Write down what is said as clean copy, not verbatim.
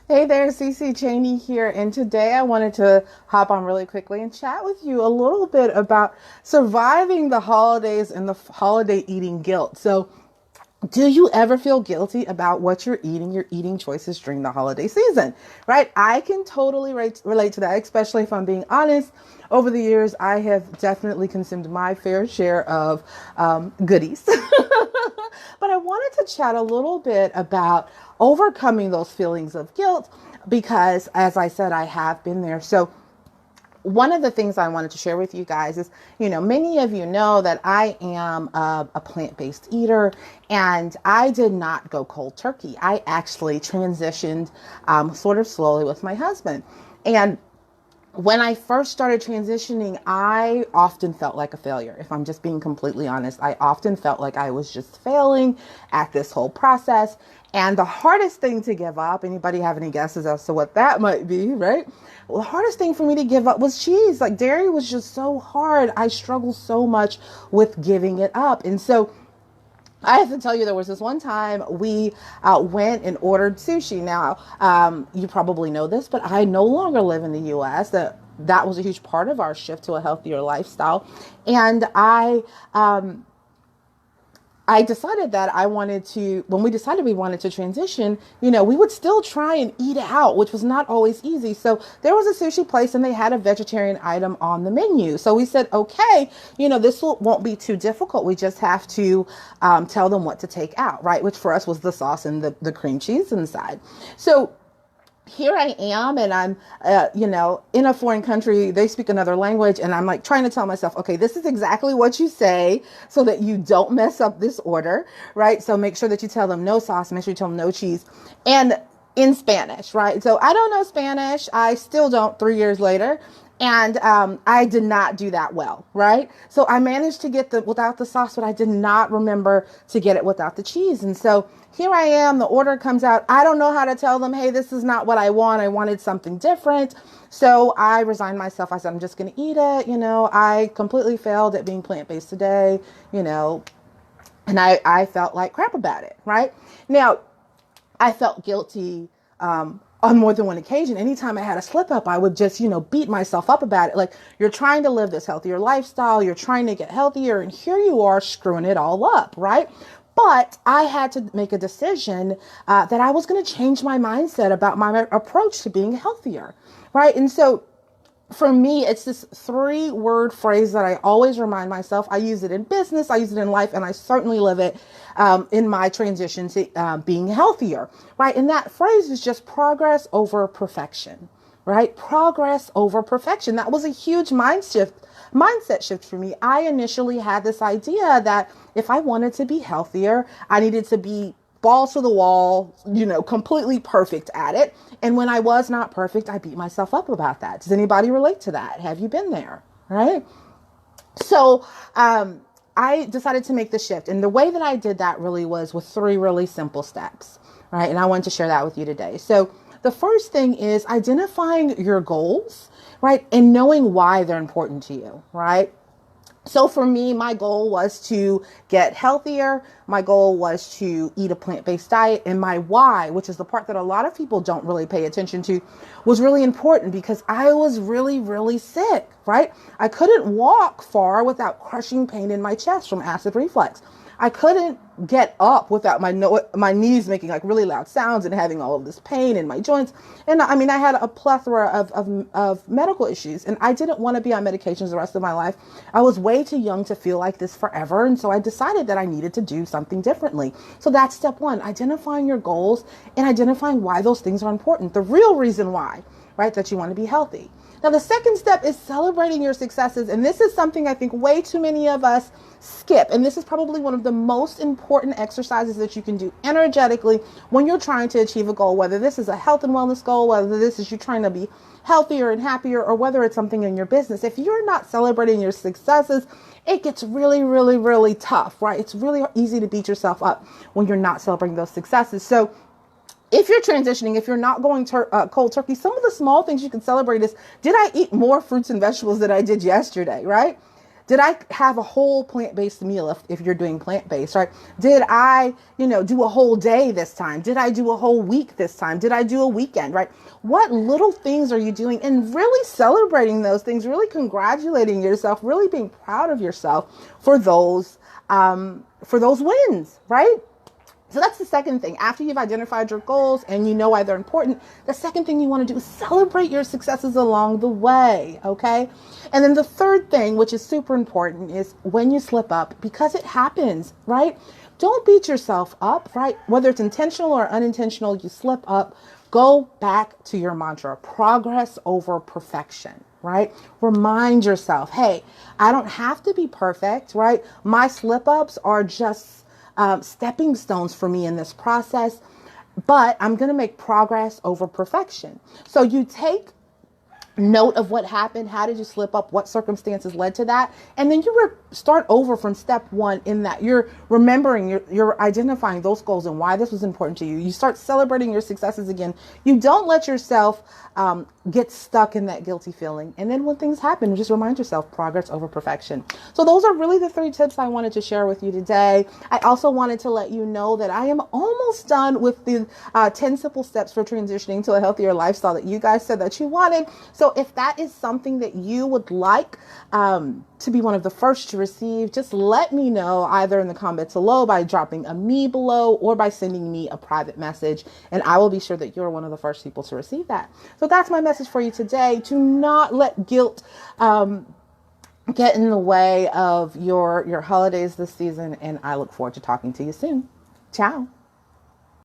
Hey there, Cece Cheney here, and today I wanted to hop on really quickly and chat with you a little bit about surviving the holidays and the holiday eating guilt. So, do you ever feel guilty about what you're eating, your eating choices during the holiday season, right? I can totally relate to that, especially if I'm being honest. Over the years, I have definitely consumed my fair share of goodies. But I wanted to chat a little bit about overcoming those feelings of guilt because, as I said, I have been there. So, one of the things I wanted to share with you guys is, many of you know that I am a plant-based eater, and I did not go cold turkey. I actually transitioned sort of slowly with my husband. And when I first started transitioning, I often felt like a failure. If I'm just being completely honest, I often felt like I was just failing at this whole process. And the hardest thing to give up, anybody have any guesses as to what that might be, right? Well, the hardest thing for me to give up was cheese. Like dairy was just so hard. I struggled so much with giving it up. And so I have to tell you, there was this one time we went and ordered sushi. Now, you probably know this, but I no longer live in the U.S. That was a huge part of our shift to a healthier lifestyle, and I decided that I wanted to, when we decided we wanted to transition, we would still try and eat out, which was not always easy. So there was a sushi place and they had a vegetarian item on the menu. So we said, okay, this won't be too difficult. We just have to tell them what to take out, right? Which for us was the sauce and the cream cheese inside. So here I am, and I'm, in a foreign country, they speak another language, and I'm like trying to tell myself, okay, this is exactly what you say so that you don't mess up this order, right? So make sure that you tell them no sauce, make sure you tell them no cheese, and in Spanish, right? So I don't know Spanish. I still don't 3 years later. And I did not do that well, right? So I managed to get the without the sauce, but I did not remember to get it without the cheese. And so here I am, the order comes out. I don't know how to tell them, hey, this is not what I want. I wanted something different. So I resigned myself. I said, I'm just going to eat it. I completely failed at being plant-based today, and I felt like crap about it, right? Now, I felt guilty on more than one occasion. Anytime I had a slip up, I would just, beat myself up about it. Like, you're trying to live this healthier lifestyle, you're trying to get healthier, and here you are screwing it all up, right? But I had to make a decision that I was going to change my mindset about my approach to being healthier, right? And so for me, it's this 3-word phrase that I always remind myself. I use it in business, I use it in life, and I certainly live it in my transition to being healthier, right? And that phrase is just progress over perfection, right? Progress over perfection. That was a huge mindset shift for me. I initially had this idea that if I wanted to be healthier, I needed to be balls to the wall, completely perfect at it. And when I was not perfect, I beat myself up about that. Does anybody relate to that? Have you been there? Right? So, I decided to make the shift. And the way that I did that really was with 3 really simple steps. Right. And I wanted to share that with you today. So the first thing is identifying your goals, right? And knowing why they're important to you, right? So for me, my goal was to get healthier. My goal was to eat a plant-based diet. And my why, which is the part that a lot of people don't really pay attention to, was really important because I was really, really sick, right? I couldn't walk far without crushing pain in my chest from acid reflux. I couldn't get up without my knees making like really loud sounds and having all of this pain in my joints. And I mean, I had a plethora of medical issues, and I didn't want to be on medications the rest of my life. I was way too young to feel like this forever. And so I decided that I needed to do something differently. So that's step 1, identifying your goals and identifying why those things are important. The real reason why, right, that you want to be healthy. Now, the second step is celebrating your successes. And this is something I think way too many of us skip. And this is probably one of the most important exercises that you can do energetically when you're trying to achieve a goal, whether this is a health and wellness goal, whether this is you trying to be healthier and happier, or whether it's something in your business. If you're not celebrating your successes, it gets really, really, really tough, right? It's really easy to beat yourself up when you're not celebrating those successes. So if you're transitioning, if you're not going cold turkey, some of the small things you can celebrate is, did I eat more fruits and vegetables than I did yesterday, right? Did I have a whole plant-based meal if you're doing plant-based, right? Did I, do a whole day this time? Did I do a whole week this time? Did I do a weekend, right? What little things are you doing? And really celebrating those things, really congratulating yourself, really being proud of yourself for those wins, right? So that's the second thing. After you've identified your goals and you know why they're important, the second thing you want to do is celebrate your successes along the way, okay? And then the third thing, which is super important, is when you slip up, because it happens, right? Don't beat yourself up, right? Whether it's intentional or unintentional, you slip up, go back to your mantra, progress over perfection, right? Remind yourself, hey, I don't have to be perfect, right? My slip ups are just stepping stones for me in this process, but I'm going to make progress over perfection. So you take note of what happened. How did you slip up? What circumstances led to that? And then you start over from step one in that you're remembering, you're identifying those goals and why this was important to you. You start celebrating your successes again. You don't let yourself get stuck in that guilty feeling. And then when things happen, just remind yourself progress over perfection. So those are really the 3 tips I wanted to share with you today. I also wanted to let you know that I am almost done with the 10 simple steps for transitioning to a healthier lifestyle that you guys said that you wanted. So if that is something that you would like to be one of the first to receive, just let me know either in the comments below by dropping a me below or by sending me a private message, and I will be sure that you're one of the first people to receive that. So that's my message for you today. Do not let guilt get in the way of your holidays this season, and I look forward to talking to you soon. Ciao.